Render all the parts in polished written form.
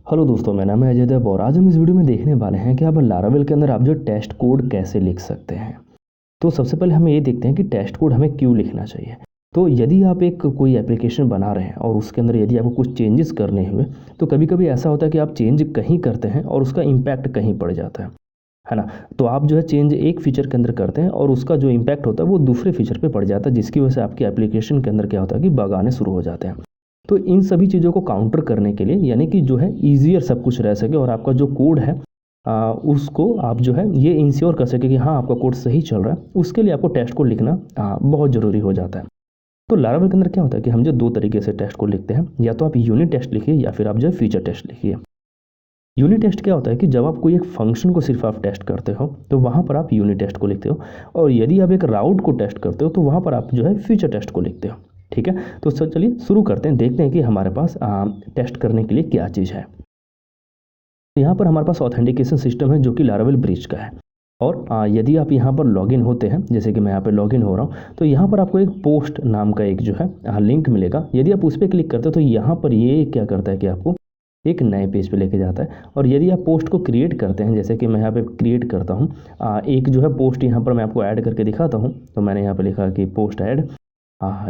Hello दोस्तों, मेरा नाम है अजय देव और आज हम इस वीडियो में देखने वाले हैं कि आप लारावेल के अंदर आप जो टेस्ट कोड कैसे लिख सकते हैं। तो सबसे पहले हम ये देखते हैं कि टेस्ट कोड हमें क्यों लिखना चाहिए। तो यदि आप एक कोई एप्लीकेशन बना रहे हैं और उसके अंदर यदि आपको कुछ चेंजेस करने हुए, तो कभी कभी ऐसा होता है कि आप चेंज कहीं करते हैं और उसका इम्पैक्ट कहीं पड़ जाता है ना। तो आप जो है चेंज एक फीचर के अंदर करते हैं और उसका जो इम्पैक्ट होता है वो दूसरे फीचर पे पड़ जाता है, जिसकी वजह से आपकी एप्लीकेशन के अंदर क्या होता है कि बग आने शुरू हो जाते हैं। तो इन सभी चीज़ों को काउंटर करने के लिए, यानी कि जो है ईजियर सब कुछ रह सके और आपका जो कोड है उसको आप जो है ये इंश्योर कर सके कि हाँ आपका कोड सही चल रहा है, उसके लिए आपको टेस्ट कोड लिखना बहुत ज़रूरी हो जाता है। तो लारावेल के अंदर क्या होता है कि हम जो दो तरीके से टेस्ट कोड लिखते हैं, या तो आप यूनिट टेस्ट लिखिए या फिर आप जो है फीचर टेस्ट लिखिए। यूनिट टेस्ट क्या होता है कि जब आप कोई एक फंक्शन को सिर्फ आप टेस्ट करते हो तो वहाँ पर आप यूनिट टेस्ट को लिखते हो, और यदि आप एक राउट को टेस्ट करते हो तो वहाँ पर आप जो है फीचर टेस्ट को लिखते हो। ठीक है, तो सर चलिए शुरू करते हैं, देखते हैं कि हमारे पास टेस्ट करने के लिए क्या चीज़ है। यहाँ पर हमारे पास ऑथेंटिकेशन सिस्टम है जो कि लारावेल ब्रिज का है। और यदि आप यहाँ पर लॉगिन होते हैं, जैसे कि मैं यहाँ पर लॉगिन हो रहा हूँ, तो यहाँ पर आपको एक पोस्ट नाम का एक जो है लिंक मिलेगा। यदि आप उस पर क्लिक करते हो तो यहाँ पर ये क्या करता है कि आपको एक नए पेज पे लेके जाता है। और यदि आप पोस्ट को क्रिएट करते हैं, जैसे कि मैं यहाँ पे क्रिएट करता हूँ एक जो है पोस्ट, यहाँ पर मैं आपको ऐड करके दिखाता हूँ। तो मैंने यहाँ पे लिखा कि पोस्ट ऐड,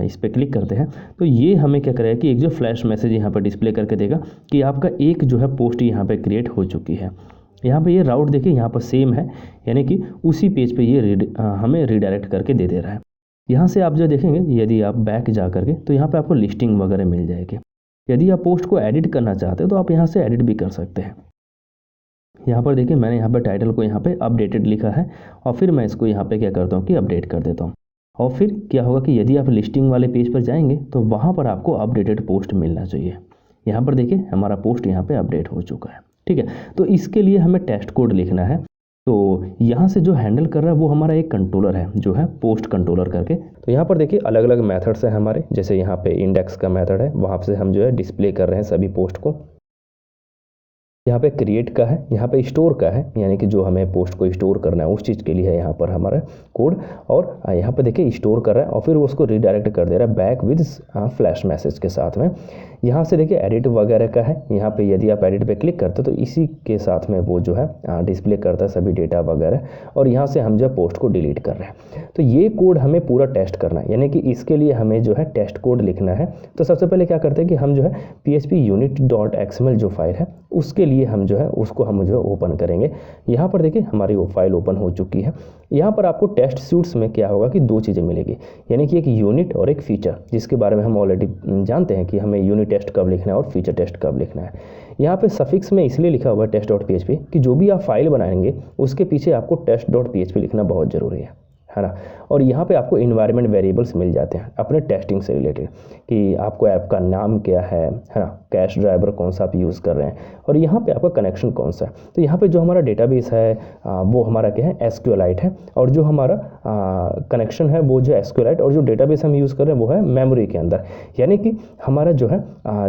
इस पर क्लिक करते हैं तो ये हमें क्या करेगा कि एक जो फ्लैश मैसेज यहाँ पर डिस्प्ले करके देगा कि आपका एक जो है पोस्ट यहाँ पर क्रिएट हो चुकी है। यहाँ पर ये राउट देखिए यहाँ पर सेम है, यानी कि उसी पेज पर ये हमें रिडायरेक्ट करके दे रहा है। यहाँ से आप जो देखेंगे, यदि आप बैक जा करके तो यहाँ पर आपको लिस्टिंग वगैरह मिल जाएगी। यदि आप पोस्ट को एडिट करना चाहते हो तो आप यहाँ से एडिट भी कर सकते हैं। यहाँ पर देखिए मैंने यहाँ पर टाइटल को यहाँ पे अपडेटेड लिखा है और फिर मैं इसको यहाँ पे क्या करता हूँ कि अपडेट कर देता हूँ। और फिर क्या होगा कि यदि आप लिस्टिंग वाले पेज पर जाएंगे तो वहाँ पर आपको अपडेटेड पोस्ट मिलना चाहिए। यहाँ पर देखिए हमारा पोस्ट यहाँ पे अपडेट हो चुका है। ठीक है, तो इसके लिए हमें टेस्ट कोड लिखना है। तो यहाँ से जो हैंडल कर रहा है वो हमारा एक कंट्रोलर है जो है पोस्ट कंट्रोलर करके। तो यहाँ पर देखिए अलग अलग मेथड्स हैं हमारे, जैसे यहाँ पे इंडेक्स का मेथड है, वहाँ से हम जो है डिस्प्ले कर रहे हैं सभी पोस्ट को। यहाँ पे क्रिएट का है, यहाँ पे स्टोर का है, यानी कि जो हमें पोस्ट को स्टोर करना है उस चीज़ के लिए है यहाँ पर हमारा कोड। और यहाँ पे देखिए स्टोर कर रहा है और फिर उसको रिडायरेक्ट कर दे रहा है बैक विद फ्लैश मैसेज के साथ में। यहाँ से देखिए एडिट वगैरह का है, यहाँ पे यदि आप एडिट पे क्लिक करते हो तो इसी के साथ में वो जो है डिस्प्ले करता है सभी डेटा वगैरह। और यहाँ से हम जो है पोस्ट को डिलीट कर रहे हैं। तो ये कोड हमें पूरा टेस्ट करना है, यानी कि इसके लिए हमें जो है टेस्ट कोड लिखना है। तो सबसे पहले क्या करते हैं कि हम जो है PHP unit.xml जो फाइल है उसके लिए हम जो है उसको हम जो है ओपन करेंगे। यहाँ पर देखिए हमारी वो फाइल ओपन हो चुकी है। यहाँ पर आपको टेस्ट सूट्स में क्या होगा कि दो चीज़ें मिलेगी, यानी कि एक यूनिट और एक फीचर, जिसके बारे में हम ऑलरेडी जानते हैं कि हमें यूनिट टेस्ट कब लिखना है और फीचर टेस्ट कब लिखना है। यहाँ पे सफिक्स में इसलिए लिखा हुआ है test.php कि जो भी आप फाइल बनाएंगे उसके पीछे आपको test.php लिखना बहुत ज़रूरी है ना। और यहाँ पे आपको इन्वायरमेंट वेरिएबल्स मिल जाते हैं अपने टेस्टिंग से रिलेटेड, कि आपको ऐप का नाम क्या है ना, कैश ड्राइवर कौन सा आप यूज़ कर रहे हैं, और यहाँ पे आपका कनेक्शन कौन सा है। तो यहाँ पे जो हमारा डेटाबेस है वो हमारा क्या है SQLite है, और जो हमारा कनेक्शन है वो जो SQLite, और जो डेटाबेस हम यूज़ कर रहे हैं वो है मेमोरी के अंदर। यानी कि हमारा जो है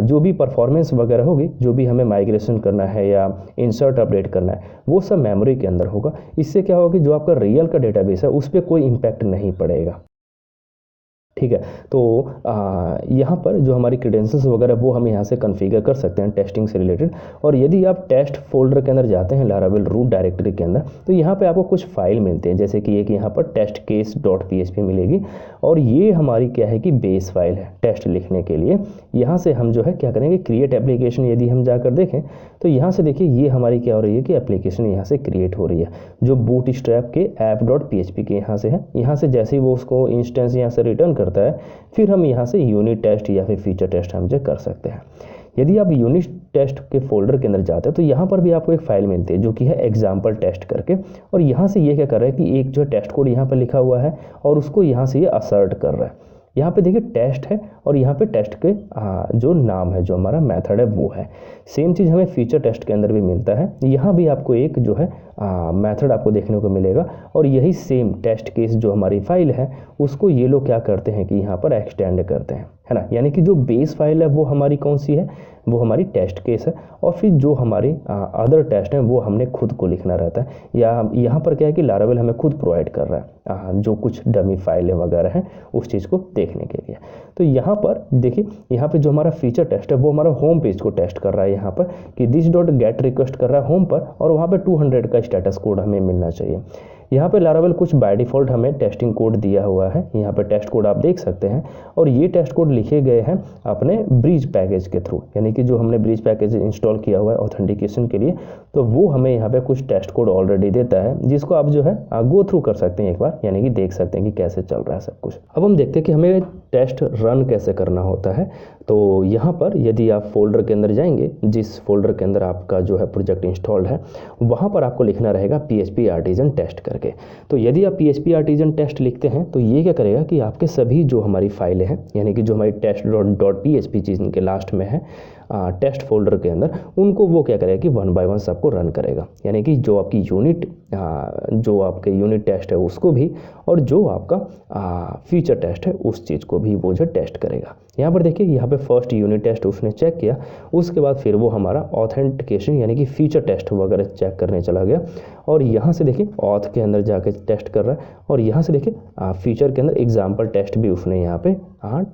जो भी परफॉर्मेंस वगैरह होगी, जो भी हमें माइग्रेशन करना है या इंसर्ट अपडेट करना है, वो सब मेमोरी के अंदर होगा। इससे क्या होगा कि जो आपका रियल का डेटाबेस है उस पर कोई इम्पैक्ट नहीं पड़ेगा। ठीक है, तो यहाँ पर जो हमारी क्रेडेंशियल्स वगैरह वो हम यहाँ से कॉन्फ़िगर कर सकते हैं टेस्टिंग से रिलेटेड। और यदि आप टेस्ट फोल्डर के अंदर जाते हैं लारावेल रूट डायरेक्टरी के अंदर, तो यहाँ पे आपको कुछ फाइल मिलते हैं, जैसे कि एक यहाँ पर testcase.php मिलेगी, और ये हमारी क्या है कि बेस फाइल है टेस्ट लिखने के लिए। यहाँ से हम जो है क्या करेंगे, क्रिएट एप्लीकेशन यदि हम जाकर देखें तो यहाँ से देखिए ये हमारी क्या हो रही है कि एप्लीकेशन यहाँ से क्रिएट हो रही है, जो बूटस्ट्रैप के app.php के यहाँ से है। यहाँ से जैसे ही वो उसको इंस्टेंस यहाँ से रिटर्न करता है, फिर हम यहाँ से यूनिट टेस्ट या फिर फीचर टेस्ट हम जो कर सकते हैं। यदि आप यूनिट टेस्ट के फोल्डर के अंदर जाते हैं तो यहाँ पर भी आपको एक फाइल मिलती है जो कि है एग्जाम्पल टेस्ट करके। और यहाँ से ये क्या कर रहा है कि एक जो टेस्ट कोड यहाँ पर लिखा हुआ है और उसको यहाँ से ये असर्ट कर रहा है। यहाँ पे देखिए टेस्ट है और यहाँ पे टेस्ट के जो नाम है, जो हमारा मेथड है वो है। सेम चीज़ हमें फीचर टेस्ट के अंदर भी मिलता है। यहाँ भी आपको एक जो है मेथड आपको देखने को मिलेगा, और यही सेम टेस्ट केस जो हमारी फाइल है उसको ये लोग क्या करते हैं कि यहाँ पर एक्सटेंड करते हैं, है ना। यानी कि जो बेस फाइल है वो हमारी कौन सी है, वो हमारी टेस्ट केस है, और फिर जो हमारी अदर टेस्ट हैं वो हमने खुद को लिखना रहता है। या यहाँ पर क्या है कि लारावेल हमें खुद प्रोवाइड कर रहा है जो कुछ डमी फाइलें वगैरह हैं उस चीज़ को देखने के लिए। तो यहाँ पर देखिए, यहाँ पे जो हमारा फीचर टेस्ट है वो हमारा होम पेज को टेस्ट कर रहा है यहाँ पर कि दिस डॉट गेट रिक्वेस्ट कर रहा है होम पर, और वहाँ पे 200 का स्टेटस कोड हमें मिलना चाहिए। यहाँ पे लारावेल कुछ बाय डिफ़ॉल्ट हमें टेस्टिंग कोड दिया हुआ है, यहाँ पे टेस्ट कोड आप देख सकते हैं, और ये टेस्ट कोड लिखे गए हैं अपने ब्रीज पैकेज के थ्रू, यानी कि जो हमने ब्रीज पैकेज इंस्टॉल किया हुआ है ऑथेंटिकेशन के लिए, तो वो हमें यहाँ पे कुछ टेस्ट कोड ऑलरेडी देता है, जिसको आप जो है गो थ्रू कर सकते हैं एक बार, यानी कि देख सकते हैं कि कैसे चल रहा है सब कुछ। अब हम देखते हैं कि हमें टेस्ट रन कैसे करना होता है। तो यहाँ पर यदि आप फोल्डर के अंदर जाएंगे, जिस फोल्डर के अंदर आपका जो है प्रोजेक्ट इंस्टॉल्ड है, वहाँ पर आपको लिखना रहेगा PHP आर्टिजन टेस्ट करके। तो यदि आप PHP आर्टिजन टेस्ट लिखते हैं तो ये क्या करेगा कि आपके सभी जो हमारी फाइलें हैं, यानी कि जो हमारी test.php चीज़ के लास्ट में है टेस्ट फोल्डर के अंदर, उनको वो क्या करेगा कि 1 बाय 1 सबको रन करेगा, यानी कि जो आपकी जो आपके यूनिट टेस्ट है उसको भी, और जो आपका फीचर टेस्ट है उस चीज़ को भी वो जो टेस्ट करेगा। यहाँ पर देखिए, यहाँ पे फर्स्ट यूनिट टेस्ट उसने चेक किया, उसके बाद फिर वो हमारा ऑथेंटिकेशन यानी कि फीचर टेस्ट वगैरह चेक करने चला गया, और यहाँ से देखिए ऑथ के अंदर जाके टेस्ट कर रहा है, और यहाँ से देखिए फीचर के अंदर एग्जाम्पल टेस्ट भी उसने यहाँ पे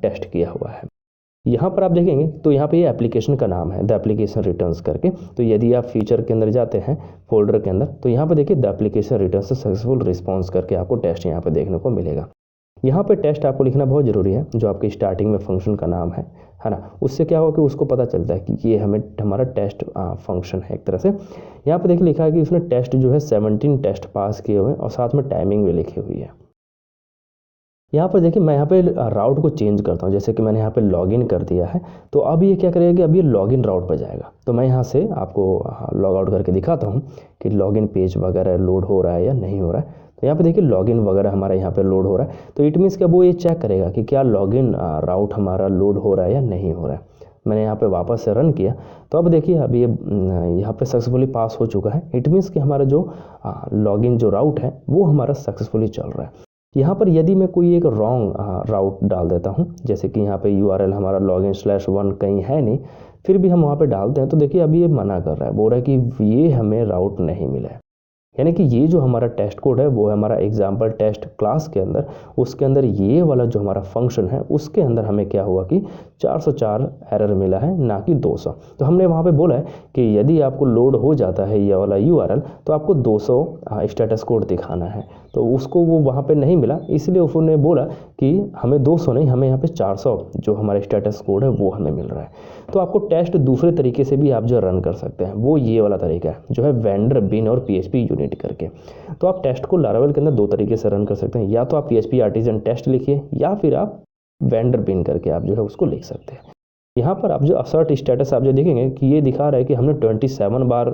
टेस्ट किया हुआ है। यहाँ पर आप देखेंगे तो यहाँ पे ये एप्लीकेशन का नाम है, द एप्लीकेशन रिटर्न्स करके। तो यदि आप फीचर के अंदर जाते हैं फोल्डर के अंदर, तो यहाँ पे देखिए the application returns successful response करके आपको टेस्ट यहाँ पे देखने को मिलेगा। यहाँ पे टेस्ट आपको लिखना बहुत ज़रूरी है, जो आपके स्टार्टिंग में फंक्शन का नाम है ना, उससे क्या होगा कि उसको पता चलता है कि ये हमारा टेस्ट फंक्शन है एक तरह से। यहाँ पे देखिए लिखा है कि उसने टेस्ट जो है 17 टेस्ट पास किए हुए हैं, और साथ में टाइमिंग भी लिखी हुई है। यहाँ पर देखिए, मैं यहाँ पे राउट को चेंज करता हूँ, जैसे कि मैंने यहाँ पे लॉगिन कर दिया है, तो अब ये क्या करेगा कि अब ये लॉगिन राउट पर जाएगा। तो मैं यहाँ से आपको लॉग आउट करके दिखाता हूँ कि लॉगिन पेज वगैरह लोड हो रहा है या नहीं हो रहा है। तो यहाँ पे देखिए लॉगिन वगैरह हमारा यहाँ पे लोड हो रहा है, तो इट मीन्स कि अब वो ये चेक करेगा कि क्या लॉगिन राउट हमारा लोड हो रहा है या नहीं हो रहा है। मैंने यहाँ पे वापस से रन किया, तो अब देखिए अब ये यहाँ पे सक्सेसफुली पास हो चुका है। इट मीन्स कि हमारा जो लॉगिन जो राउट है वो हमारा सक्सेसफुली चल रहा है। यहाँ पर यदि मैं कोई एक रॉन्ग राउट डाल देता हूँ, जैसे कि यहाँ पे URL हमारा login/1 कहीं है नहीं, फिर भी हम वहाँ पे डालते हैं, तो देखिए अभी ये मना कर रहा है, बोल रहा है कि ये हमें राउट नहीं मिला है। यानी कि ये जो हमारा टेस्ट कोड है वो है हमारा एग्जाम्पल टेस्ट क्लास के अंदर, उसके अंदर ये वाला जो हमारा फंक्शन है उसके अंदर हमें क्या हुआ कि 404 एरर मिला है, ना कि 200। तो हमने वहाँ पे बोला है कि यदि आपको लोड हो जाता है ये वाला URL, तो आपको 200 स्टेटस कोड दिखाना है, तो उसको वो वहाँ पे नहीं मिला, इसलिए उसने बोला कि हमें 200 नहीं, हमें यहाँ पे 400 जो हमारा स्टेटस कोड है वो हमें मिल रहा है। तो आपको टेस्ट दूसरे तरीके से भी आप जो रन कर सकते हैं, वो ये वाला तरीका है जो है वेंडर बिन और PHP यूनिट करके। तो आप टेस्ट को लारावेल के अंदर 2 तरीके से रन कर सकते हैं, या तो आप PHP आर्टिजन टेस्ट लिखिए, या फिर आप वेंडर बिन करके आप जो है उसको लिख सकते हैं। यहाँ पर आप जो असर्ट स्टेटस आप जो देखेंगे कि ये दिखा रहा है कि हमने 27 बार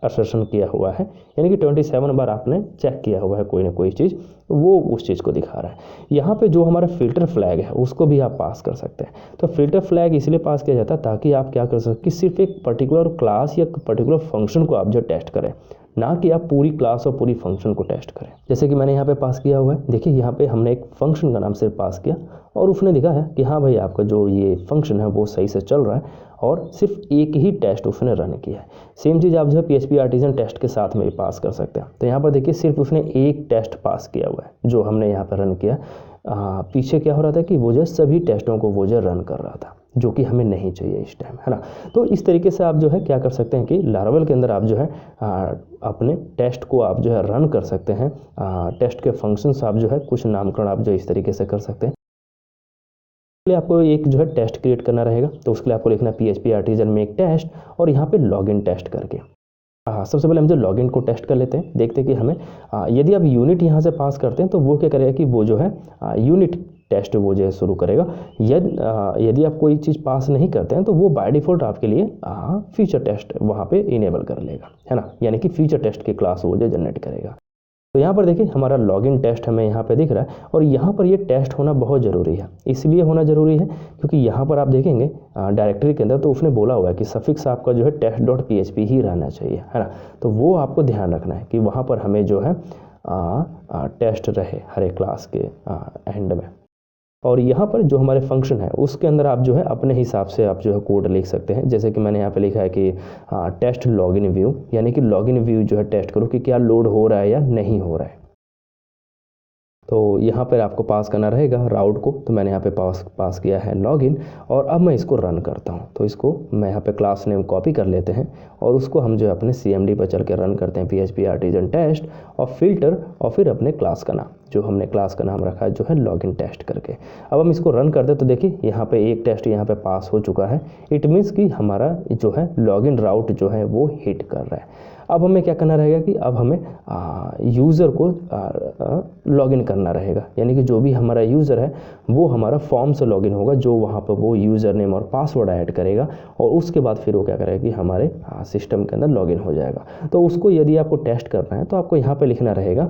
असर्शन किया हुआ है, यानी कि 27 बार आपने चेक किया हुआ है कोई ना कोई चीज़, वो उस चीज़ को दिखा रहा है। यहाँ पे जो हमारा फ़िल्टर फ्लैग है उसको भी आप पास कर सकते हैं। तो फ़िल्टर फ्लैग इसलिए पास किया जाता है ताकि आप क्या कर सकें कि सिर्फ एक पर्टिकुलर क्लास या पर्टिकुलर फंक्शन को आप जो टेस्ट करें, ना कि आप पूरी क्लास और पूरी फंक्शन को टेस्ट करें। जैसे कि मैंने यहाँ पे पास किया हुआ है, देखिए यहाँ पे हमने एक फंक्शन का नाम सिर्फ पास किया, और उसने दिखा है कि हाँ भाई आपका जो ये फंक्शन है वो सही से चल रहा है, और सिर्फ एक ही टेस्ट उसने रन किया है। सेम चीज़ आप जो है PHP आर्टिजन टेस्ट के साथ में भी पास कर सकते हैं। तो यहाँ पर देखिए सिर्फ उसने एक टेस्ट पास किया हुआ है जो हमने यहाँ पर रन किया। पीछे क्या हो रहा था कि वो जो सभी टेस्टों को वो जो रन कर रहा था, जो कि हमें नहीं चाहिए इस टाइम, है ना। तो इस तरीके से आप जो है क्या कर सकते हैं कि लारावेल के अंदर आप जो है अपने टेस्ट को आप जो है रन कर सकते हैं। टेस्ट के फंक्शंस आप जो है कुछ नामकरण आप जो इस तरीके से कर सकते हैं। आपको एक जो है टेस्ट क्रिएट करना रहेगा, तो उसके लिए आपको लिखना PHP आर्टिजन में एक टेस्ट, और यहाँ पे लॉगिन टेस्ट करके। सबसे पहले हम जो लॉगिन को टेस्ट कर लेते हैं, देखते हैं कि हमें यदि आप यूनिट यहाँ से पास करते हैं तो वो क्या करेगा कि वो जो है यूनिट टेस्ट वो जो है शुरू करेगा। यदि आप कोई चीज़ पास नहीं करते हैं तो वो बाय डिफ़ॉल्ट आपके लिए फीचर टेस्ट वहाँ पे इनेबल कर लेगा, है ना, यानी कि फीचर टेस्ट की क्लास वो जो जनरेट करेगा। तो यहाँ पर देखिए हमारा लॉगिन टेस्ट हमें यहाँ पे दिख रहा है, और यहाँ पर ये टेस्ट होना बहुत ज़रूरी है। इसलिए होना ज़रूरी है क्योंकि यहाँ पर आप देखेंगे डायरेक्टरी के अंदर तो उसने बोला हुआ है कि सफिक्स आपका जो है test.php ही रहना चाहिए, है ना। तो वो आपको ध्यान रखना है कि वहाँ पर हमें जो है टेस्ट रहे हर एक क्लास के एंड में। और यहाँ पर जो हमारे फंक्शन है उसके अंदर आप जो है अपने हिसाब से आप जो है कोड लिख सकते हैं। जैसे कि मैंने यहाँ पे लिखा है कि टेस्ट लॉगिन व्यू, यानी कि लॉगिन व्यू जो है टेस्ट करो कि क्या लोड हो रहा है या नहीं हो रहा है। तो यहाँ पर आपको पास करना रहेगा राउट को, तो मैंने यहाँ पे पास किया है लॉगिन। और अब मैं इसको रन करता हूँ, तो इसको मैं यहाँ पे क्लास नेम कॉपी कर लेते हैं और उसको हम जो है अपने CMD पर चल के रन करते हैं, PHP आर्टिजन टेस्ट और फिल्टर और फिर अपने क्लास का नाम, जो हमने क्लास का नाम रखा है जो है लॉगिन टेस्ट करके। अब हम इसको रन करते तो देखिए यहाँ पे एक टेस्ट यहाँ पे पास हो चुका है। इट मीन्स कि हमारा जो है लॉगिन राउट जो है वो हिट कर रहा है। अब हमें क्या करना रहेगा कि अब हमें यूज़र को लॉगिन करना रहेगा, यानी कि जो भी हमारा यूज़र है वो हमारा फॉर्म से लॉगिन होगा, जो वहाँ पर वो यूज़र नेम और पासवर्ड ऐड करेगा और उसके बाद फिर वो क्या करेगा कि हमारे सिस्टम के अंदर लॉगिन हो जाएगा। तो उसको यदि आपको टेस्ट करना है तो आपको यहाँ पे लिखना रहेगा,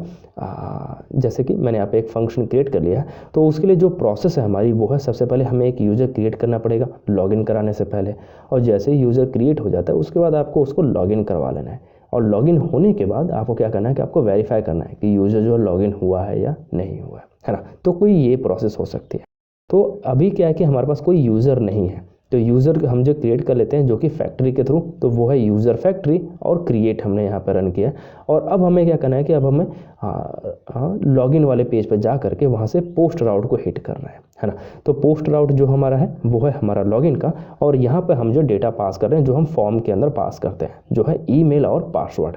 जैसे कि मैंने यहाँ पे एक फंक्शन क्रिएट कर लिया है। तो उसके लिए जो प्रोसेस है हमारी वो है, सबसे पहले हमें एक यूज़र क्रिएट करना पड़ेगा लॉगिन कराने से पहले, और जैसे ही यूज़र क्रिएट हो जाता है उसके बाद आपको उसको लॉगिन करवा लेना है। और लॉगिन होने के बाद आपको क्या करना है कि आपको वेरीफाई करना है कि यूज़र जो लॉगिन हुआ है या नहीं हुआ है ना। तो कोई ये प्रोसेस हो सकती है। तो अभी क्या है कि हमारे पास कोई यूज़र नहीं है, तो यूज़र हम जो क्रिएट कर लेते हैं जो कि फैक्ट्री के थ्रू, तो वो है यूज़र फैक्ट्री और क्रिएट हमने यहाँ पर रन किया। और अब हमें क्या करना है कि अब हमें लॉगिन वाले पेज पर जा करके वहाँ से पोस्ट राउट को हिट करना है ना। तो पोस्ट राउट जो हमारा है वो है हमारा लॉगिन का, और यहाँ पर हम जो डेटा पास कर रहे हैं जो हम फॉर्म के अंदर पास करते हैं जो है ईमेल और पासवर्ड।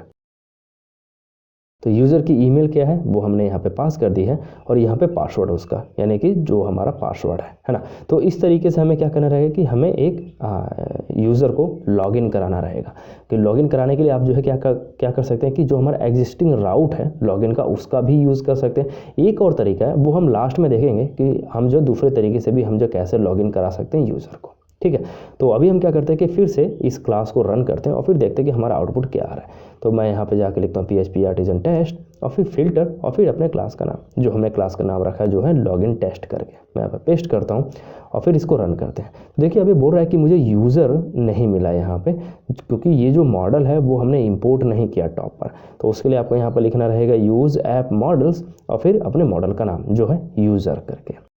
तो यूज़र की ईमेल क्या है वो हमने यहाँ पे पास कर दी है और यहाँ पे पासवर्ड उसका, यानी कि जो हमारा पासवर्ड है ना। तो इस तरीके से हमें क्या करना रहेगा कि हमें एक यूज़र को लॉगिन कराना रहेगा। कि लॉगिन कराने के लिए आप जो है क्या कर सकते हैं कि जो हमारा एग्जिस्टिंग राउट है लॉगिन का उसका भी यूज़ कर सकते हैं। एक और तरीका है वो हम लास्ट में देखेंगे कि हम जो दूसरे तरीके से भी हम जो कैसे लॉगिन करा सकते हैं यूज़र को, ठीक है। तो अभी हम क्या करते हैं कि फिर से इस क्लास को रन करते हैं और फिर देखते हैं कि हमारा आउटपुट क्या आ रहा है। तो मैं यहाँ पे जाके लिखता हूँ PHP आर्टिजन टेस्ट और फिर फिल्टर और फिर अपने क्लास का नाम, जो हमने क्लास का नाम रखा है जो है लॉगिन टेस्ट करके, मैं यहाँ पे पेस्ट करता हूँ और फिर इसको रन करते हैं। देखिए अभी बोल रहा है कि मुझे यूज़र नहीं मिला यहाँ पे, क्योंकि ये जो मॉडल है वो हमने इंपोर्ट नहीं किया टॉप पर। तो उसके लिए आपको यहाँ पर लिखना रहेगा यूज़ ऐप मॉडल्स और फिर अपने मॉडल का नाम जो है यूज़र करके।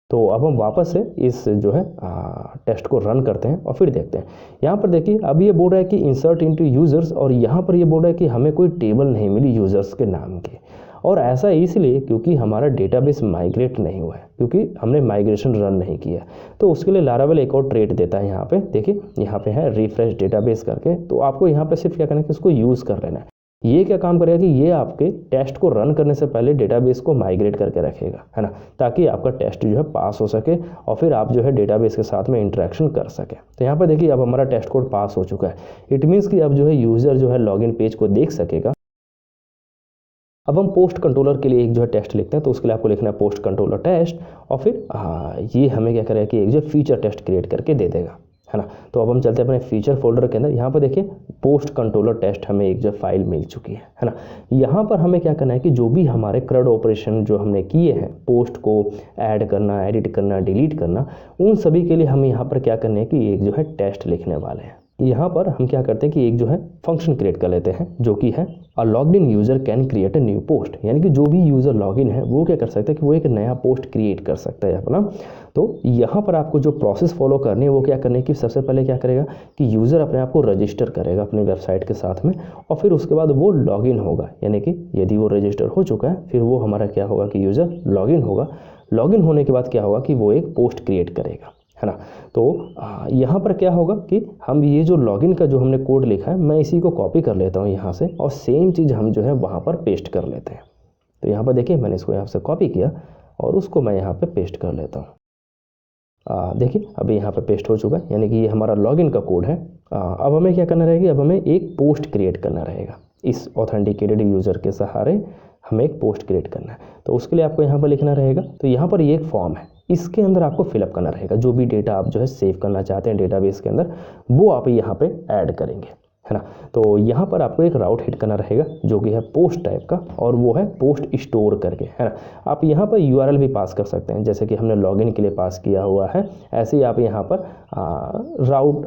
तो अब हम वापस से इस जो है टेस्ट को रन करते हैं और फिर देखते हैं। यहाँ पर देखिए अब ये बोल रहा है कि इंसर्ट इनटू यूज़र्स, और यहाँ पर ये बोल रहा है कि हमें कोई टेबल नहीं मिली यूज़र्स के नाम की। और ऐसा इसलिए क्योंकि हमारा डेटाबेस माइग्रेट नहीं हुआ है, क्योंकि हमने माइग्रेशन रन नहीं किया। तो उसके लिए लारावेल एक और ट्रेट देता है यहाँ पे, देखिए यहाँ पे है रिफ्रेश डेटाबेस करके। तो आपको यहाँ पे सिर्फ क्या करना है कि उसको यूज़ कर लेना है। ये क्या काम करेगा कि ये आपके टेस्ट को रन करने से पहले डेटाबेस को माइग्रेट करके रखेगा, है ना, ताकि आपका टेस्ट जो है पास हो सके और फिर आप जो है डेटाबेस के साथ में इंटरेक्शन कर सके। तो यहाँ पर देखिए अब हमारा टेस्ट कोड पास हो चुका है। इट मीन्स कि अब जो है यूज़र जो है लॉगिन पेज को देख सकेगा। अब हम पोस्ट कंट्रोलर के लिए एक जो है टेस्ट लिखते हैं। तो उसके लिए आपको लिखना है पोस्ट कंट्रोलर टेस्ट और फिर ये हमें क्या करेगा कि एक जो फीचर टेस्ट क्रिएट करके दे देगा, है ना। तो अब हम चलते हैं अपने फीचर फोल्डर के अंदर। यहाँ पर देखिए पोस्ट कंट्रोलर टेस्ट हमें एक जो फाइल मिल चुकी है ना। यहाँ पर हमें क्या करना है कि जो भी हमारे CRUD ऑपरेशन जो हमने किए हैं, पोस्ट को ऐड करना, एडिट करना, डिलीट करना, उन सभी के लिए हम यहाँ पर क्या करने हैं कि एक जो है टेस्ट लिखने वाले हैं। यहाँ पर हम क्या करते हैं कि एक जो है फंक्शन क्रिएट कर लेते हैं जो कि है a logged in user can create a new post, यानी कि जो भी यूज़र लॉगिन है वो क्या कर सकता है कि वो एक नया पोस्ट क्रिएट कर सकता है अपना। तो यहाँ पर आपको जो प्रोसेस फॉलो करनी है वो क्या करनी है कि सबसे पहले क्या करेगा कि यूज़र अपने आप को रजिस्टर करेगा अपनी वेबसाइट के साथ में, और फिर उसके बाद वो लॉगिन होगा, यानी कि यदि वो रजिस्टर हो चुका है फिर वो हमारा क्या होगा कि यूज़र लॉगिन होगा। लॉगिन होने के बाद क्या होगा कि वो एक पोस्ट क्रिएट करेगा, है ना। तो यहाँ पर क्या होगा कि हम ये जो लॉगिन का जो हमने कोड लिखा है मैं इसी को कॉपी कर लेता हूँ यहाँ से और सेम चीज़ हम जो है वहाँ पर पेस्ट कर लेते हैं। तो यहाँ पर देखिए मैंने इसको यहाँ से कॉपी किया और उसको मैं यहाँ पे पेस्ट कर लेता हूँ। देखिए अभी यहाँ पे पेस्ट हो चुका है, यानी कि ये हमारा लॉगिन का कोड है। अब हमें क्या करना रहेगा, अब हमें एक पोस्ट क्रिएट करना रहेगा। इस ऑथेंटिकेटेड यूज़र के सहारे हमें एक पोस्ट क्रिएट करना है। तो उसके लिए आपको यहाँ पर लिखना रहेगा, तो यहाँ पर ये एक फॉर्म है, इसके अंदर आपको फिलअप करना रहेगा जो भी डेटा आप जो है सेव करना चाहते हैं डेटाबेस के अंदर, वो आप यहाँ पे ऐड करेंगे, है ना। तो यहाँ पर आपको एक राउट हिट करना रहेगा जो कि है पोस्ट टाइप का, और वो है पोस्ट स्टोर करके, है ना। आप यहाँ पर URL भी पास कर सकते हैं, जैसे कि हमने लॉगिन के लिए पास किया हुआ है, ऐसे ही आप यहाँ पर राउट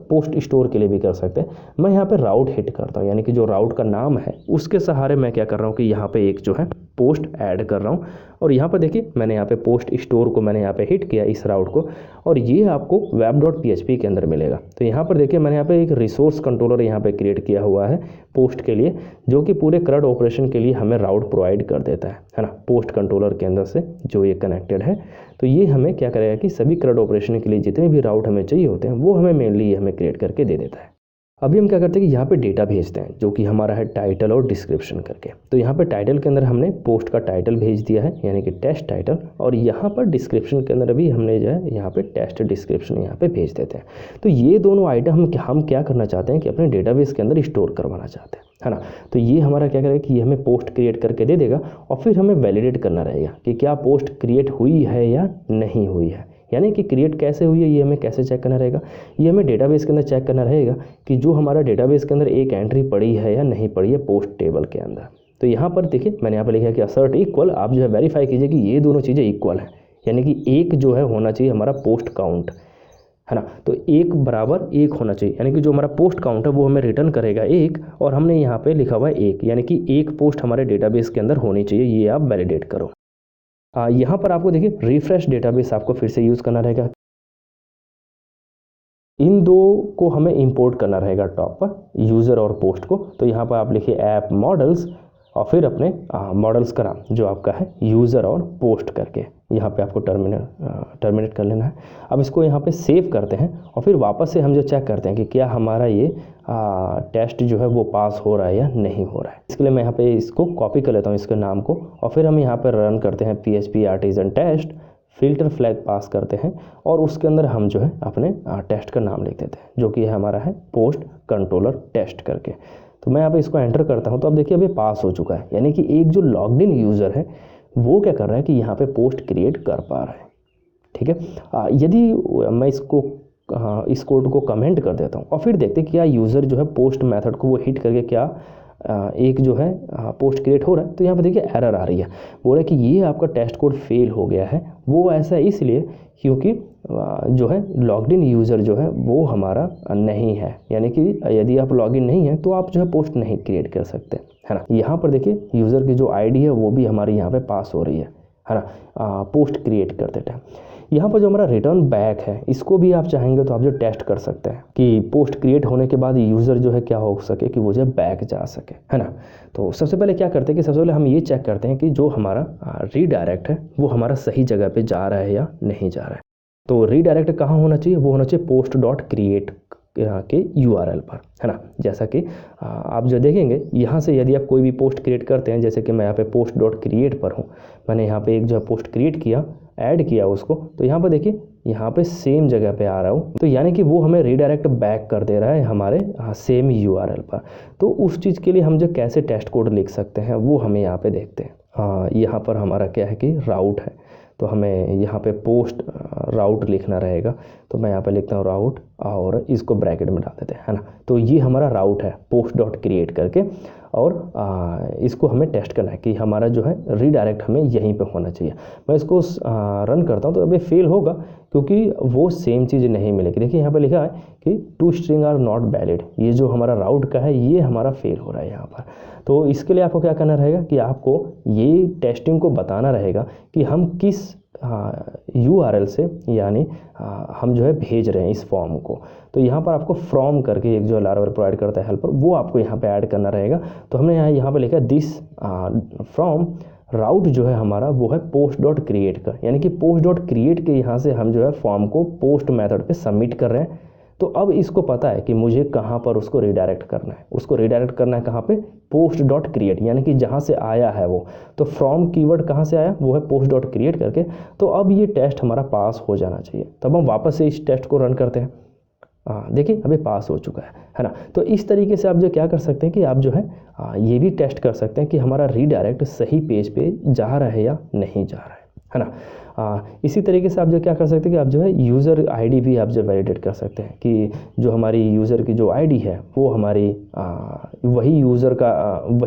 पोस्ट स्टोर के लिए भी कर सकते हैं। मैं यहाँ पर राउट हिट करता हूँ, यानी कि जो राउट का नाम है उसके सहारे मैं क्या कर रहा हूँ कि यहाँ पर एक जो है पोस्ट ऐड कर रहा हूँ। और यहाँ पर देखिए मैंने यहाँ पे पोस्ट स्टोर को मैंने यहाँ पे हिट किया इस राउट को, और ये आपको web.php के अंदर मिलेगा। तो यहाँ पर देखिए मैंने यहाँ पे एक रिसोर्स कंट्रोलर यहाँ पे क्रिएट किया हुआ है पोस्ट के लिए, जो कि पूरे CRUD ऑपरेशन के लिए हमें राउट प्रोवाइड कर देता है ना, पोस्ट कंट्रोलर के अंदर से जो ये कनेक्टेड है। तो ये हमें क्या करेगा कि सभी CRUD ऑपरेशन के लिए जितने भी राउट हमें चाहिए होते हैं वो हमें मेनली हमें क्रिएट करके दे देता है। अभी हम क्या करते हैं कि यहाँ पे डेटा भेजते हैं, जो कि हमारा है टाइटल और डिस्क्रिप्शन करके। तो यहाँ पे टाइटल के अंदर हमने पोस्ट का टाइटल भेज दिया है, यानी कि टेस्ट टाइटल, और यहाँ पर डिस्क्रिप्शन के अंदर भी हमने जो है यहाँ पे टेस्ट डिस्क्रिप्शन यहाँ पे भेज देते हैं। तो ये दोनों आइटम हम क्या करना चाहते हैं कि अपने डेटाबेस के अंदर स्टोर करवाना चाहते हैं, है ना। तो ये हमारा क्या करेगा कि ये हमें पोस्ट क्रिएट करके दे देगा, और फिर हमें वैलिडेट करना रहेगा कि क्या पोस्ट क्रिएट हुई है या नहीं हुई है, यानी कि क्रिएट कैसे हुई है ये हमें कैसे चेक करना रहेगा। ये हमें डेटाबेस के अंदर चेक करना रहेगा कि जो हमारा डेटाबेस के अंदर एक एंट्री पड़ी है या नहीं पड़ी है पोस्ट टेबल के अंदर। तो यहाँ पर देखिए मैंने यहाँ पर लिखा है कि असर्ट इक्वल, आप जो है वेरीफाई कीजिए कि ये दोनों चीज़ें इक्वल हैं, यानी कि एक जो है होना चाहिए हमारा पोस्ट काउंट, है ना। तो एक बराबर एक होना चाहिए, यानी कि जो हमारा पोस्ट काउंट है वो हमें रिटर्न करेगा एक, और हमने यहाँ पे लिखा हुआ है एक, यानी कि एक पोस्ट हमारे डेटाबेस के अंदर होनी चाहिए। ये आप वैलिडेट करो। यहाँ पर आपको देखिए रिफ्रेश डेटाबेस आपको फिर से यूज़ करना रहेगा। इन दो को हमें इंपोर्ट करना रहेगा टॉप पर, यूज़र और पोस्ट को। तो यहाँ पर आप लिखिए ऐप मॉडल्स, और फिर अपने मॉडल्स का नाम जो आपका है यूज़र और पोस्ट करके यहाँ पे आपको टर्मिनेट कर लेना है। अब इसको यहाँ पे सेव करते हैं, और फिर वापस से हम जो चेक करते हैं कि क्या हमारा ये टेस्ट जो है वो पास हो रहा है या नहीं हो रहा है। इसके लिए मैं यहाँ पे इसको कॉपी कर लेता हूँ इसके नाम को, और फिर हम यहाँ पर रन करते हैं PHP artisan test, filter flag pass करते हैं, और उसके अंदर हम जो है अपने टेस्ट का नाम लिख देते हैं, जो कि हमारा है पोस्ट कंट्रोलर टेस्ट करके। तो मैं यहाँ पे इसको एंटर करता हूँ, तो अब देखिए अभी पास हो चुका है, यानी कि एक जो लॉग्ड इन यूज़र है वो क्या कर रहा है कि यहाँ पे पोस्ट क्रिएट कर पा रहा है। ठीक है, यदि मैं इस कोड को कमेंट कर देता हूँ, और फिर देखते हैं क्या यूज़र जो है पोस्ट मेथड को वो हिट करके क्या एक जो है पोस्ट क्रिएट हो रहा है। तो यहाँ पे देखिए एरर आ रही है, बोल रहा है कि ये आपका टेस्ट कोड फेल हो गया है। वो ऐसा इसलिए क्योंकि जो है लॉग्ड इन यूज़र जो है वो हमारा नहीं है, यानी कि यदि आप लॉगिन नहीं है तो आप जो है पोस्ट नहीं क्रिएट कर सकते, है ना। यहाँ पर देखिए यूज़र की जो आईडी है वो भी हमारी यहाँ पे पास हो रही है ना, पोस्ट क्रिएट करते टाइम। यहाँ पर जो हमारा रिटर्न बैक है इसको भी आप चाहेंगे तो आप जो टेस्ट कर सकते हैं कि पोस्ट क्रिएट होने के बाद यूज़र जो है क्या हो सके कि वो जो है बैक जा सके, है ना। तो सबसे पहले क्या करते हैं कि सबसे पहले हम ये चेक करते हैं कि जो हमारा रीडायरेक्ट है वो हमारा सही जगह पे जा रहा है या नहीं जा रहा है। तो रीडायरेक्ट कहाँ होना चाहिए, वो होना चाहिए post.create के URL पर, है ना। जैसा कि आप जो देखेंगे यहाँ से यदि आप कोई भी पोस्ट क्रिएट करते हैं, जैसे कि मैं यहाँ पे post.create पर हूँ, मैंने यहाँ पे एक जो पोस्ट क्रिएट किया, ऐड किया उसको, तो यहाँ पर देखिए यहाँ पे सेम जगह पे आ रहा हूँ, तो यानी कि वो हमें रीडायरेक्ट बैक कर दे रहा है हमारे सेम URL पर। तो उस चीज़ के लिए हम जो कैसे टेस्ट कोड लिख सकते हैं वो हमें यहाँ पे देखते हैं। यहाँ पर हमारा क्या है कि राउट है, तो हमें यहाँ पे पोस्ट राउट लिखना रहेगा। तो मैं यहाँ पे लिखता हूँ राउट, और इसको ब्रैकेट में डाल देते हैं, है ना। तो ये हमारा राउट है post.create करके, और इसको हमें टेस्ट करना है कि हमारा जो है रीडायरेक्ट हमें यहीं पे होना चाहिए। मैं इसको रन करता हूँ तो अभी फेल होगा क्योंकि वो सेम चीज़ नहीं मिलेगी। देखिए यहाँ पे लिखा है कि 2 स्ट्रिंग आर नॉट वैलिड, ये जो हमारा राउट का है ये हमारा फेल हो रहा है यहाँ पर। तो इसके लिए आपको क्या करना रहेगा कि आपको ये टेस्टिंग को बताना रहेगा कि हम किस URL से यानी हम जो है भेज रहे हैं इस फॉर्म को। तो यहाँ पर आपको फ्रॉम करके एक जो लारावेल प्रोवाइड करता है हेल्पर, वो आपको यहाँ पे ऐड करना रहेगा। तो हमने यहाँ पे लिखा दिस फ्रॉम राउट जो है हमारा वो है post.create का, यानी कि post.create के यहाँ से हम जो है फॉर्म को पोस्ट मेथड पे सबमिट कर रहे हैं। तो अब इसको पता है कि मुझे कहाँ पर उसको रीडायरेक्ट करना है, उसको रीडायरेक्ट करना है कहाँ पे, post.create, यानी कि जहाँ से आया है वो। तो फ्रॉम कीवर्ड कहाँ से आया, वो है post.create करके। तो अब ये टेस्ट हमारा पास हो जाना चाहिए। तब हम वापस से इस टेस्ट को रन करते हैं, देखिए अभी पास हो चुका है ना। तो इस तरीके से आप जो क्या कर सकते हैं कि आप जो है ये भी टेस्ट कर सकते हैं कि हमारा रीडायरेक्ट सही पेज पे जा रहा है या नहीं जा रहा है ना। इसी तरीके से आप जो क्या कर सकते हैं कि आप जो है यूज़र आईडी भी आप जो वैलिडेट कर सकते हैं कि जो हमारी यूज़र की जो आईडी है वो हमारी वही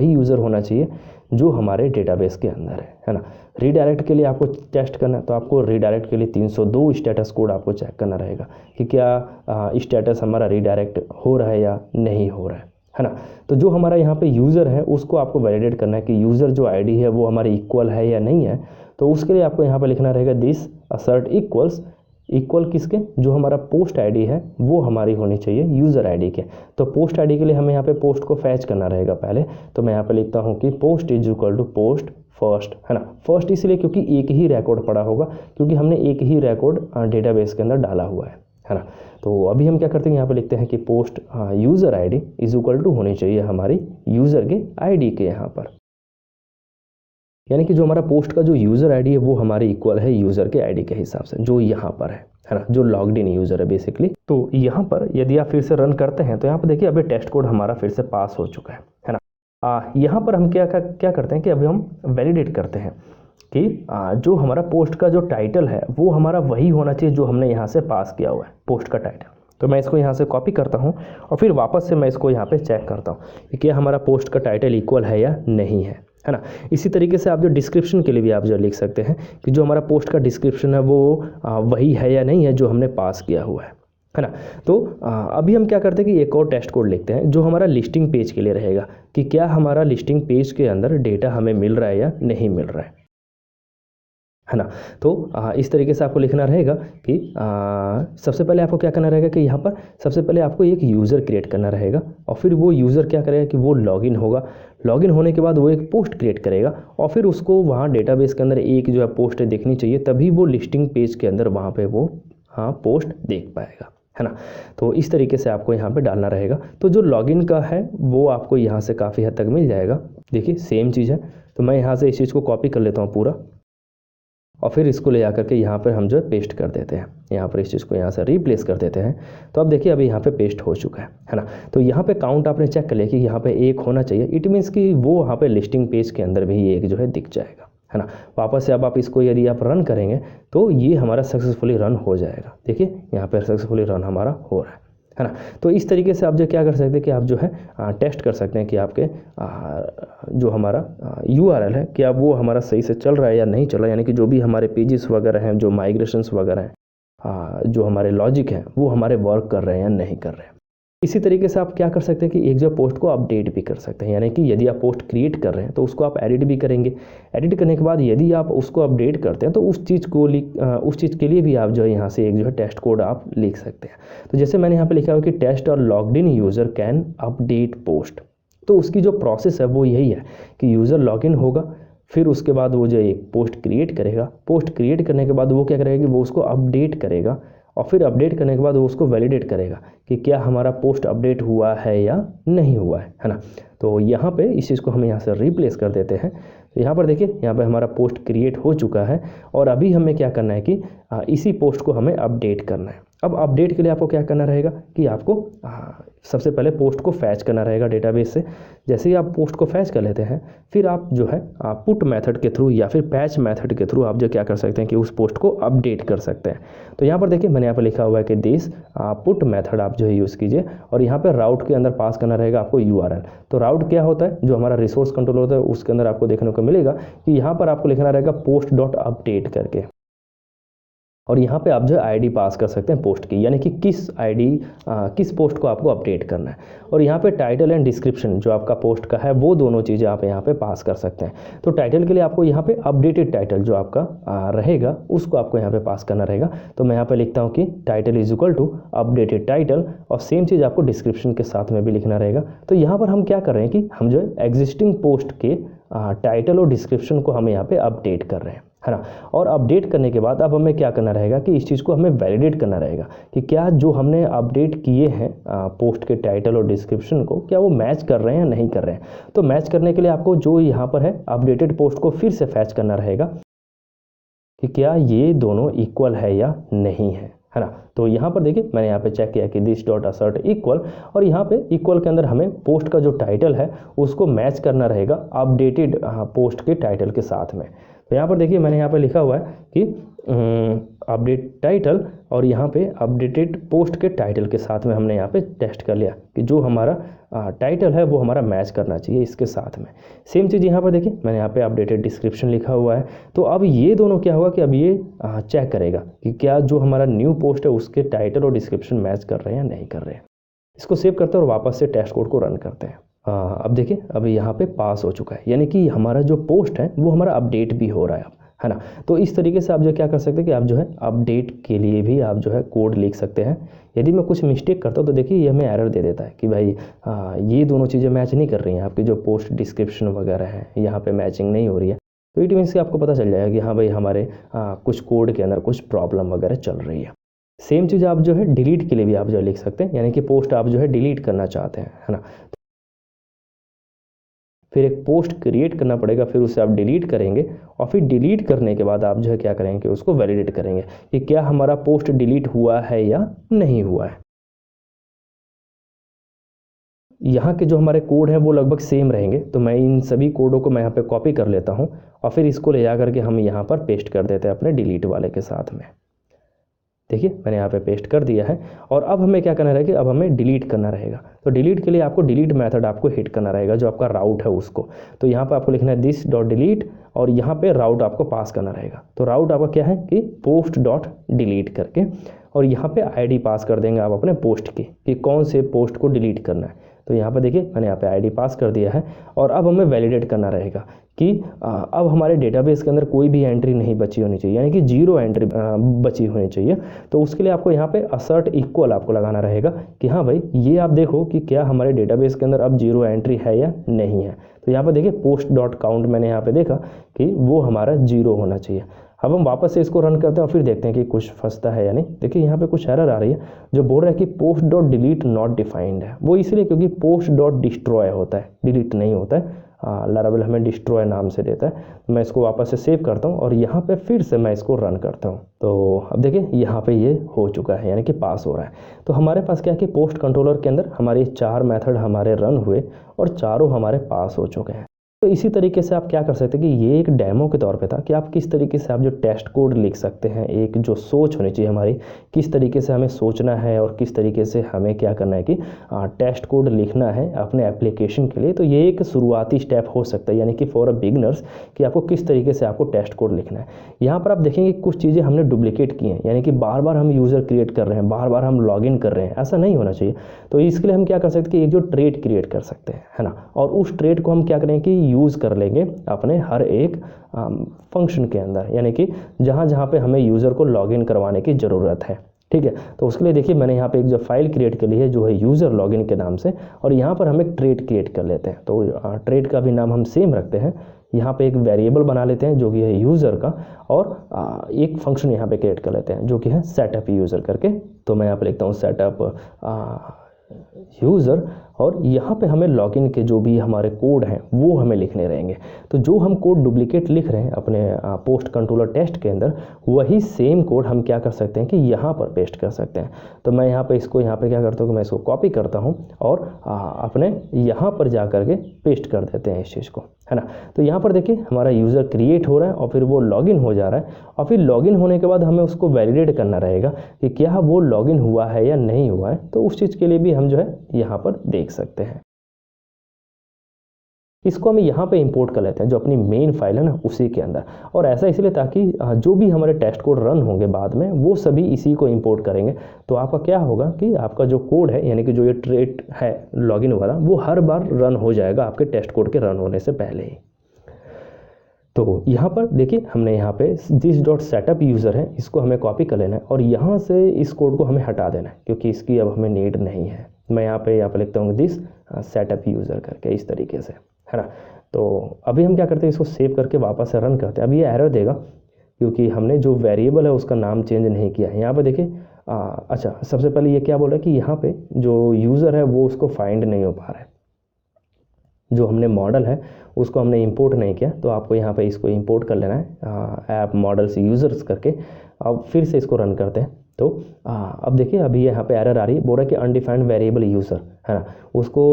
यूज़र होना चाहिए जो हमारे डेटाबेस के अंदर है ना। रीडायरेक्ट के लिए आपको टेस्ट करना है तो आपको रीडायरेक्ट के लिए 302 स्टेटस कोड आपको चेक करना रहेगा कि क्या स्टेटस हमारा रीडायरेक्ट हो रहा है या नहीं हो रहा है है ना। तो जो हमारा यहाँ पे यूज़र है उसको आपको वैलिडेट करना है कि यूज़र जो आईडी है वो हमारे इक्वल है या नहीं है। तो उसके लिए आपको यहाँ पे लिखना रहेगा दिस असर्ट इक्वल्स, इक्वल किसके, जो हमारा पोस्ट आईडी है वो हमारी होनी चाहिए यूज़र आईडी के। तो पोस्ट आईडी के लिए हमें यहाँ पे पोस्ट को फैच करना रहेगा पहले। तो मैं यहाँ पे लिखता हूँ कि post is equal to post first, है ना। फर्स्ट इसलिए क्योंकि एक ही रिकॉर्ड पड़ा होगा, क्योंकि हमने एक ही रिकॉर्ड डेटाबेस के अंदर डाला हुआ है ना। तो अभी हम क्या करते हैं, यहाँ पे लिखते हैं कि post user ID is equal to होनी चाहिए हमारी यूज़र के आईडी के यहाँ पर, यानी कि जो हमारा पोस्ट का जो यूज़र आईडी है वो हमारे इक्वल है यूज़र के आईडी के हिसाब से जो यहाँ पर है ना, जो लॉग्ड इन यूज़र है बेसिकली। तो यहाँ पर यदि आप फिर से रन करते हैं तो यहाँ पर देखिए अभी टेस्ट कोड हमारा फिर से पास हो चुका है ना। यहाँ पर हम क्या करते हैं कि अभी हम वैलिडेट करते हैं कि जो हमारा पोस्ट का जो टाइटल है वो हमारा वही होना चाहिए जो हमने यहाँ से पास किया हुआ है, पोस्ट का टाइटल। तो मैं इसको यहाँ से कॉपी करता हूँ और फिर वापस से मैं इसको यहाँ पे चेक करता हूँ कि क्या हमारा पोस्ट का टाइटल इक्वल है या नहीं है ना। इसी तरीके से आप जो डिस्क्रिप्शन के लिए भी आप जो लिख सकते हैं कि जो हमारा पोस्ट का डिस्क्रिप्शन है वो वही है या नहीं है जो हमने पास किया हुआ है ना। तो अभी हम क्या करते हैं कि एक और टेस्ट कोड लिखते हैं जो हमारा लिस्टिंग पेज के लिए रहेगा कि क्या हमारा लिस्टिंग पेज के अंदर डेटा हमें मिल रहा है या नहीं मिल रहा है ना। तो इस तरीके से आपको लिखना रहेगा कि सबसे पहले आपको क्या करना रहेगा कि यहाँ पर सबसे पहले आपको एक यूज़र क्रिएट करना रहेगा और फिर वो यूज़र क्या करेगा कि वो लॉगिन होगा। लॉगिन होने के बाद वो एक पोस्ट क्रिएट करेगा और फिर उसको वहाँ डेटाबेस के अंदर एक जो है पोस्ट देखनी चाहिए, तभी वो लिस्टिंग पेज के अंदर वहाँ पे वो पोस्ट देख पाएगा, है ना। तो इस तरीके से आपको यहाँ पे डालना रहेगा। तो जो लॉगिन का है वो आपको यहाँ से काफ़ी हद तक मिल जाएगा। देखिए सेम चीज़ है। तो मैं यहाँ से इस चीज़ को कॉपी कर लेता हूँ पूरा और फिर इसको ले आकर के यहाँ पर हम जो है पेस्ट कर देते हैं। यहाँ पर इस चीज़ को यहाँ से रिप्लेस कर देते हैं। तो अब देखिए अभी यहाँ पे पेस्ट हो चुका है ना। तो यहाँ पे काउंट आपने चेक कर लिया कि यहाँ पे एक होना चाहिए। इट मीन्स कि वो वहाँ पे लिस्टिंग पेज के अंदर भी एक जो है दिख जाएगा, है ना। वापस से अब आप इसको यदि आप रन करेंगे तो ये हमारा सक्सेसफुली रन हो जाएगा। देखिए यहाँ पर सक्सेसफुली रन हमारा हो रहा है ना। तो इस तरीके से आप जो क्या कर सकते हैं कि आप जो है टेस्ट कर सकते हैं कि आपके जो हमारा URL है क्या वो हमारा सही से चल रहा है या नहीं चल रहा है, यानी कि जो भी हमारे पेजेस वगैरह हैं, जो माइग्रेशंस वगैरह हैं, जो हमारे लॉजिक हैं वो हमारे वर्क कर रहे हैं या नहीं कर रहे हैं। इसी तरीके से आप क्या कर सकते हैं कि एक जो पोस्ट को अपडेट भी कर सकते हैं, यानी कि यदि आप पोस्ट क्रिएट कर रहे हैं तो उसको आप एडिट भी करेंगे। एडिट करने के बाद यदि आप उसको अपडेट करते हैं तो उस चीज़ के लिए भी आप जो है यहाँ से एक जो है टेस्ट कोड आप लिख सकते हैं। तो जैसे मैंने यहाँ पे लिखा हुआ कि टेस्ट और logged in user can update post, तो उसकी जो प्रोसेस है वो यही है कि यूज़र लॉगिन होगा, फिर उसके बाद वो जो एक पोस्ट क्रिएट करेगा। पोस्ट क्रिएट करने के बाद वो क्या करेगा कि वो उसको अपडेट करेगा और फिर अपडेट करने के बाद वो उसको वैलिडेट करेगा कि क्या हमारा पोस्ट अपडेट हुआ है या नहीं हुआ है ना। तो यहाँ पे इस चीज़ को हम यहाँ से रिप्लेस कर देते हैं। तो यहाँ पर देखिए यहाँ पे हमारा पोस्ट क्रिएट हो चुका है और अभी हमें क्या करना है कि इसी पोस्ट को हमें अपडेट करना है। अब अपडेट के लिए आपको क्या करना रहेगा कि आपको सबसे पहले पोस्ट को फैच करना रहेगा डेटाबेस से। जैसे ही आप पोस्ट को फैच कर लेते हैं फिर आप जो है पुट मेथड के थ्रू या फिर पैच मेथड के थ्रू आप जो क्या कर सकते हैं कि उस पोस्ट को अपडेट कर सकते हैं। तो यहाँ पर देखिए मैंने यहाँ पर लिखा हुआ है कि दिस पुट मेथड आप जो है यूज़ कीजिए और यहाँ पर राउट के अंदर पास करना रहेगा आपको URL। तो राउट क्या होता है, जो हमारा रिसोर्स कंट्रोल होता है उसके अंदर आपको देखने को मिलेगा कि यहाँ पर आपको लिखना रहेगा पोस्ट डॉट अपडेट करके और यहाँ पे आप जो है आईडी पास कर सकते हैं पोस्ट की, यानी कि किस पोस्ट को आपको अपडेट करना है। और यहाँ पे टाइटल एंड डिस्क्रिप्शन जो आपका पोस्ट का है वो दोनों चीज़ें आप यहाँ पे पास कर सकते हैं। तो टाइटल के लिए आपको यहाँ पे अपडेटेड टाइटल जो आपका रहेगा उसको आपको यहाँ पे पास करना रहेगा। तो मैं यहाँ पे लिखता हूँ कि title is equal to updated title और सेम चीज़ आपको डिस्क्रिप्शन के साथ में भी लिखना रहेगा। तो यहाँ पर हम क्या कर रहे हैं कि हम जो है एग्जिस्टिंग पोस्ट के टाइटल और डिस्क्रिप्शन को हम यहाँ पे अपडेट कर रहे हैं, है ना। और अपडेट करने के बाद अब हमें क्या करना रहेगा कि इस चीज़ को हमें वैलिडेट करना रहेगा कि क्या जो हमने अपडेट किए हैं पोस्ट के टाइटल और डिस्क्रिप्शन को क्या वो मैच कर रहे हैं या नहीं कर रहे हैं। तो मैच करने के लिए आपको जो यहाँ पर है अपडेटेड पोस्ट को फिर से फैच करना रहेगा कि क्या ये दोनों इक्वल है या नहीं है ना। तो यहाँ पर देखिए मैंने यहाँ पे चेक किया कि दिस डॉट असर्ट इक्वल और यहाँ पे इक्वल के अंदर हमें पोस्ट का जो टाइटल है उसको मैच करना रहेगा अपडेटेड पोस्ट के टाइटल के साथ में। तो यहाँ पर देखिए मैंने यहाँ पे लिखा हुआ है कि अपडेट टाइटल और यहाँ पे अपडेटेड पोस्ट के टाइटल के साथ में हमने यहाँ पे टेस्ट कर लिया कि जो हमारा टाइटल है वो हमारा मैच करना चाहिए इसके साथ में। सेम चीज़ यहाँ पर देखिए मैंने यहाँ पे अपडेटेड डिस्क्रिप्शन लिखा हुआ है। तो अब ये दोनों क्या होगा कि अब ये चेक करेगा कि क्या जो हमारा न्यू पोस्ट है उसके टाइटल और डिस्क्रिप्शन मैच कर रहे हैं या नहीं कर रहे हैं। इसको सेव करते हैं और वापस से टेस्ट कोड को रन करते हैं। अब देखिए अभी यहाँ पे पास हो चुका है, यानी कि हमारा जो पोस्ट है वो हमारा अपडेट भी हो रहा है अब, है ना। तो इस तरीके से आप जो क्या कर सकते हैं कि आप जो है अपडेट के लिए भी आप जो है कोड लिख सकते हैं। यदि मैं कुछ मिस्टेक करता हूँ तो देखिए ये हमें एरर दे देता है कि भाई ये दोनों चीज़ें मैच नहीं कर रही हैं, आपकी जो पोस्ट डिस्क्रिप्शन वगैरह है यहाँ पे मैचिंग नहीं हो रही है। तो इट मीन्स कि आपको पता चल जाएगा कि हाँ भाई हमारे कुछ कोड के अंदर कुछ प्रॉब्लम वगैरह चल रही है। सेम चीज़ आप जो है डिलीट के लिए भी आप जो लिख सकते हैं, यानी कि पोस्ट आप जो है डिलीट करना चाहते हैं, है ना। फिर एक पोस्ट क्रिएट करना पड़ेगा, फिर उसे आप डिलीट करेंगे और फिर डिलीट करने के बाद आप जो है क्या करेंगे उसको वैलिडेट करेंगे कि क्या हमारा पोस्ट डिलीट हुआ है या नहीं हुआ है। यहाँ के जो हमारे कोड हैं वो लगभग सेम रहेंगे, तो मैं इन सभी कोडों को मैं यहाँ पे कॉपी कर लेता हूँ और फिर इसको ले जा करके हम यहाँ पर पेस्ट कर देते हैं अपने डिलीट वाले के साथ में। देखिए मैंने यहाँ पे पेस्ट कर दिया है और अब हमें क्या करना रहेगा कि अब हमें डिलीट करना रहेगा। तो डिलीट के लिए आपको डिलीट मेथड आपको हिट करना रहेगा, जो आपका राउट है उसको। तो यहाँ पे आपको लिखना है दिस डॉट डिलीट और यहाँ पे राउट आपको पास करना रहेगा। तो राउट आपका क्या है कि पोस्ट डॉट डिलीट करके, और यहाँ पे आईडी पास कर देंगे आप अपने पोस्ट की कि कौन से पोस्ट को डिलीट करना है। तो यहाँ पर देखिए मैंने यहाँ पे आईडी पास कर दिया है और अब हमें वैलिडेट करना रहेगा कि अब हमारे डेटाबेस के अंदर कोई भी एंट्री नहीं बची होनी चाहिए, यानी कि 0 एंट्री बची होनी चाहिए। तो उसके लिए आपको यहाँ पे असर्ट इक्वल आपको लगाना रहेगा कि हाँ भाई ये आप देखो कि क्या हमारे डेटाबेस के अंदर अब 0 एंट्री है या नहीं है। तो यहाँ पर देखिए पोस्ट डॉट काउंट मैंने यहाँ पे देखा कि वो हमारा 0 होना चाहिए। अब हम वापस से इसको रन करते हैं और फिर देखते हैं कि कुछ फंसता है या नहीं। देखिए यहाँ पे कुछ एरर आ रही है जो बोल रहा है कि post dot delete not defined है। वो इसलिए क्योंकि पोस्ट डॉट डिस्ट्रॉय होता है, डिलीट नहीं होता है। लारावेल हमें डिस्ट्रॉय नाम से देता है। मैं इसको वापस से सेव करता हूँ और यहाँ पे फिर से मैं इसको रन करता हूँ। तो अब देखिए यहाँ पे ये हो चुका है, यानी कि पास हो रहा है। तो हमारे पास क्या है कि पोस्ट कंट्रोलर के अंदर हमारे 4 मेथड हमारे रन हुए और चारों हमारे पास हो चुके हैं। तो इसी तरीके से आप क्या कर सकते हैं कि ये एक डेमो के तौर पे था कि आप किस तरीके से आप जो टेस्ट कोड लिख सकते हैं। एक जो सोच होनी चाहिए हमारी, किस तरीके से हमें सोचना है और किस तरीके से हमें क्या करना है कि टेस्ट कोड लिखना है अपने एप्लीकेशन के लिए। तो ये एक शुरुआती स्टेप हो सकता है, यानी कि फॉर अ बिगनर्स, कि आपको किस तरीके से आपको टेस्ट कोड लिखना है। यहाँ पर आप देखेंगे कुछ चीज़ें हमने डुप्लीकेट की हैं, यानी कि बार बार हम यूज़र क्रिएट कर रहे हैं, बार बार हम लॉगिन कर रहे हैं, ऐसा नहीं होना चाहिए। तो इसके लिए हम क्या कर सकते हैं कि एक जो ट्रेड क्रिएट कर सकते हैं, है ना, और उस ट्रेड को हम क्या करें कि यूज़ कर लेंगे अपने हर एक फंक्शन के अंदर, यानी कि जहाँ जहाँ पे हमें यूज़र को लॉगिन करवाने की ज़रूरत है। ठीक है, तो उसके लिए देखिए मैंने यहाँ पे एक जो फाइल क्रिएट कर ली है जो है यूज़र लॉगिन के नाम से, और यहाँ पर हम एक ट्रेड क्रिएट कर लेते हैं। तो ट्रेड का भी नाम हम सेम रखते हैं। यहाँ पे एक वेरिएबल बना लेते हैं जो कि है यूज़र का, और एक फंक्शन यहाँ पे क्रिएट कर लेते हैं जो कि है सेटअप यूज़र करके। तो मैं यहाँ पे लिखता हूँ सेटअप यूज़र, और यहाँ पे हमें लॉगिन के जो भी हमारे कोड हैं वो हमें लिखने रहेंगे। तो जो हम कोड डुप्लीकेट लिख रहे हैं अपने पोस्ट कंट्रोलर टेस्ट के अंदर, वही सेम कोड हम क्या कर सकते हैं कि यहाँ पर पेस्ट कर सकते हैं। तो मैं यहाँ पे इसको यहाँ पे क्या करता हूँ कि मैं इसको कॉपी करता हूँ और अपने यहाँ पर जा कर के पेस्ट कर देते हैं इस चीज़ को, है ना। तो यहाँ पर देखिए हमारा यूज़र क्रिएट हो रहा है और फिर वो लॉगिन हो जा रहा है, और फिर लॉगिन होने के बाद हमें उसको वैलिडेट करना रहेगा कि क्या वो लॉगिन हुआ है या नहीं हुआ है। तो उस चीज़ के लिए भी हम जो है यहाँ पर देख सकते हैं। इसको हम यहाँ पे इंपोर्ट कर लेते हैं जो अपनी मेन फाइल है ना उसी के अंदर, और ऐसा इसलिए ताकि जो भी हमारे टेस्ट कोड रन होंगे बाद में वो सभी इसी को इंपोर्ट करेंगे। तो आपका क्या होगा कि आपका जो कोड है, यानी कि जो ये ट्रेड है लॉगिन वाला, वो हर बार रन हो जाएगा आपके टेस्ट कोड के रन होने से पहले ही। तो यहाँ पर देखिए हमने यहाँ पे दिस डॉट सेटअप यूज़र है, इसको हमें कॉपी कर लेना है और यहाँ से इस कोड को हमें हटा देना है क्योंकि इसकी अब हमें नीड नहीं है। मैं यहाँ पे लिखता हूँ दिस सेटअप यूज़र करके, इस तरीके से, है ना। तो अभी हम क्या करते हैं, इसको सेव करके वापस से रन करते हैं। अब ये एरर देगा क्योंकि हमने जो वेरिएबल है उसका नाम चेंज नहीं किया है। यहाँ पे देखिए अच्छा, सबसे पहले ये क्या बोल रहा है कि यहाँ पे जो यूज़र है वो उसको फाइंड नहीं हो पा रहा है, जो हमने मॉडल है उसको हमने इंपोर्ट नहीं किया। तो आपको यहाँ पे इसको इंपोर्ट कर लेना है ऐप मॉडल्स यूज़र्स करके। अब फिर से इसको रन करते हैं। तो अब देखिए अभी यहाँ पे एरर आ रही है, बोल रहा है कि अनडिफाइंड वेरिएबल यूज़र, है ना, उसको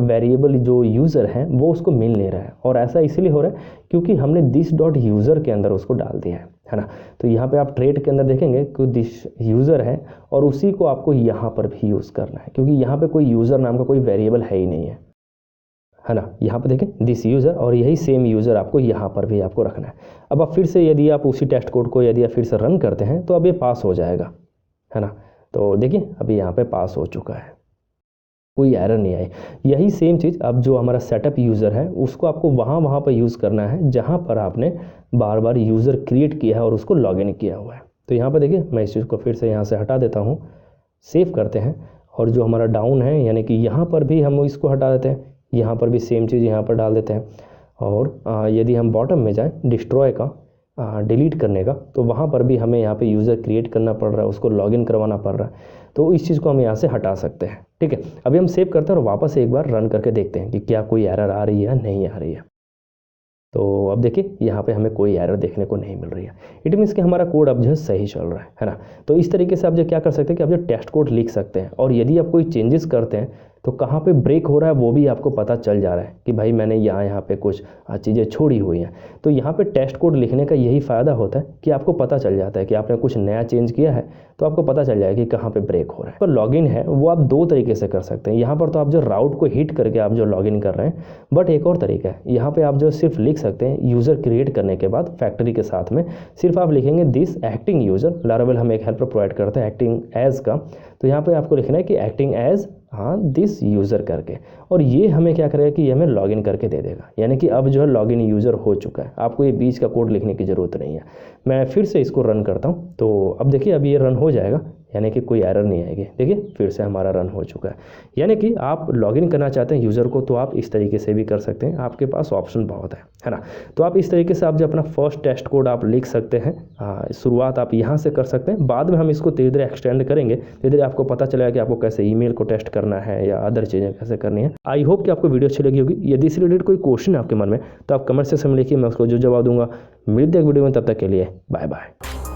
वेरिएबल जो यूज़र है वो उसको मिल नहीं रहा है, और ऐसा इसलिए हो रहा है क्योंकि हमने दिस डॉट यूज़र के अंदर उसको डाल दिया है ना। तो यहाँ पे आप ट्रेड के अंदर देखेंगे कि दिस यूज़र है और उसी को आपको यहाँ पर भी यूज़ करना है क्योंकि यहाँ पे कोई यूज़र नाम का कोई वेरिएबल है ही नहीं है ना। यहाँ पे देखें दिस यूज़र, और यही सेम यूज़र आपको यहाँ पर भी आपको रखना है। अब आप फिर से यदि आप उसी टेस्ट कोड को यदि आप फिर से रन करते हैं तो अब ये पास हो जाएगा, है ना। तो देखिए अभी यहाँ पे पास हो चुका है। कोई एरर नहीं आई। यही सेम चीज़ अब जो हमारा सेटअप यूज़र है उसको आपको वहाँ पर यूज़ करना है जहाँ पर आपने बार बार यूज़र क्रिएट किया है और उसको लॉगिन किया हुआ है। तो यहाँ पर देखिए मैं इस चीज़ को फिर से यहाँ से हटा देता हूँ, सेव करते हैं, और जो हमारा डाउन है यानी कि यहाँ पर भी हम इसको हटा देते हैं, यहाँ पर भी सेम चीज़ यहाँ पर डाल देते हैं। और यदि हम बॉटम में जाएँ डिस्ट्रॉय का डिलीट करने का, तो वहाँ पर भी हमें यहाँ पे यूज़र क्रिएट करना पड़ रहा है, उसको लॉगिन करवाना पड़ रहा है, तो इस चीज़ को हम यहाँ से हटा सकते हैं। ठीक है, अभी हम सेव करते हैं और वापस एक बार रन करके देखते हैं कि क्या कोई एरर आ रही है या नहीं आ रही है। तो अब देखिए यहाँ पे हमें कोई एरर देखने को नहीं मिल रही है। इट मीन्स कि हमारा कोड अब जो है सही चल रहा है ना। तो इस तरीके से आप जो क्या कर सकते हैं कि आप जो टेस्ट कोड लिख सकते हैं, और यदि आप कोई चेंजेस करते हैं तो कहाँ पे ब्रेक हो रहा है वो भी आपको पता चल जा रहा है कि भाई मैंने यहाँ पे कुछ चीज़ें छोड़ी हुई हैं। तो यहाँ पे टेस्ट कोड लिखने का यही फ़ायदा होता है कि आपको पता चल जाता है कि आपने कुछ नया चेंज किया है, तो आपको पता चल जाएगा कि कहाँ पे ब्रेक हो रहा है। तो लॉगिन है वो आप दो तरीके से कर सकते हैं। यहाँ पर तो आप जो राउट को हिट करके आप जो लॉगिन कर रहे हैं, बट एक और तरीका है, यहाँ पर आप जो सिर्फ लिख सकते हैं यूज़र क्रिएट करने के बाद फैक्ट्री के साथ में सिर्फ आप लिखेंगे दिस एक्टिंग यूज़र। लारावेल हमें एक हेल्पर प्रोवाइड करते हैं एक्टिंग एज का, तो यहाँ पे आपको लिखना है कि एक्टिंग एज दिस यूज़र करके, और ये हमें क्या करेगा कि ये हमें लॉगिन करके दे देगा। यानी कि अब जो है लॉगिन यूज़र हो चुका है, आपको ये बीच का कोड लिखने की ज़रूरत नहीं है। मैं फिर से इसको रन करता हूँ, तो अब देखिए अब ये रन हो जाएगा, यानी कि कोई एरर नहीं आएगी। देखिए फिर से हमारा रन हो चुका है। यानी कि आप लॉगिन करना चाहते हैं यूज़र को तो आप इस तरीके से भी कर सकते हैं, आपके पास ऑप्शन बहुत है ना। तो आप इस तरीके से आप जो अपना फर्स्ट टेस्ट कोड आप लिख सकते हैं। शुरुआत आप यहाँ से कर सकते हैं, बाद में हम इसको धीरे धीरे एक्सटेंड करेंगे, धीरे धीरे आपको पता चलेगा कि आपको कैसे ईमेल को टेस्ट करना है या अदर चीज़ें कैसे करनी है। आई होप कि आपको वीडियो अच्छी लगी होगी। यदि इस रिलेटेड कोई क्वेश्चन है आपके मन में तो आप कमेंट सेक्शन में लिखिए, मैं उसको जो जवाब दूंगा। मिलते हैं वीडियो में, तब तक के लिए बाय बाय।